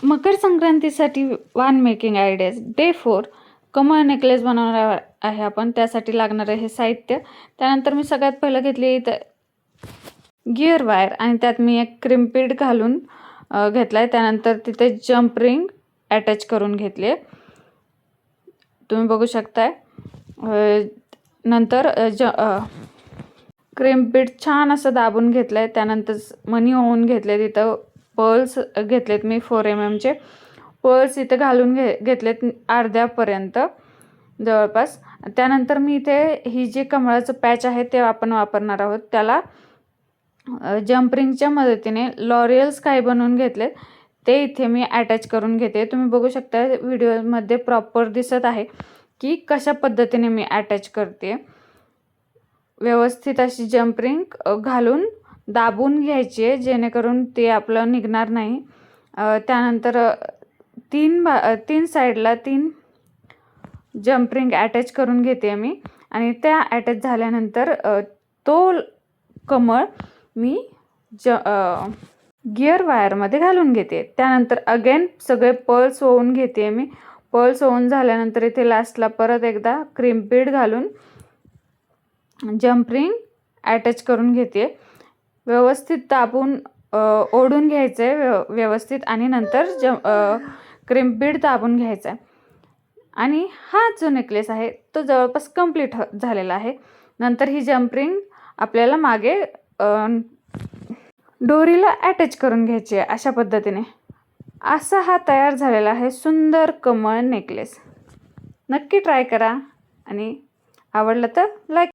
मकर संक्रांतीसाठी वान making ideas day 4 कमळ necklace बनवणार आहे आपण. त्यासाठी लागणारे हे साहित्य. त्यानंतर मी सगळ्यात पहिलं घेतली गिअर वायर आणि त्यात मी एक क्रिम्पीड घालून घेतलाय. त्यानंतर तिथे जंप रिंग अटॅच करून घेतली, तुम्ही बघू शकताय. नंतर क्रिम्पीड छान असं दाबून घेतलंय. त्यानंतर मनी ओवून घेतले. तिथं पर्ल्स घेतलेत मी 4 mm पर्ल्स इथे घालून घेतलेत अर्ध्यापर्यंत जवळपास. त्यानंतर मी इथे ही जी कमळाचं पॅच आहे ते आपण वापरणार आहोत. त्याला जंपरिंगच्या मदतीने लॉरियल स्काय बनवून घेतलेत, ते इथे मी अटॅच करून घेते. तुम्ही बघू शकता व्हिडिओमध्ये प्रॉपर दिसत आहे की कशा पद्धतीने मी अटॅच करते. व्यवस्थित अशी जंपरिंग घालून दाबून घ्यायची आहे जेणेकरून ते आपलं निघणार नाही. त्यानंतर तीन साईडला 3 जंपरिंग अटॅच करून घेते मी आणि त्या अटॅच झाल्यानंतर तो कमळ मी गिअर वायरमध्ये घालून घेते. त्यानंतर अगेन सगळे पर्ल्स ओवून घेते मी. पर्ल्स ओवून झाल्यानंतर इथे लास्टला परत एकदा क्रिम्पीड घालून जंपरिंग अटॅच करून घेते. व्यवस्थित दाबून ओढून घ्यायचं आहे व्यवस्थित आणि नंतर क्रिम्पीड दाबून घ्यायचा आहे. आणि हा जो नेकलेस आहे तो जवळपास कंप्लीट झालेला आहे. नंतर ही जंपरिंग आपल्याला मागे दोरीला अटॅच करून घ्यायची आहे. अशा पद्धतीने असा हा तयार झालेला आहे सुंदर कमळ नेकलेस. नक्की ट्राय करा आणि आवडलं तर लाईक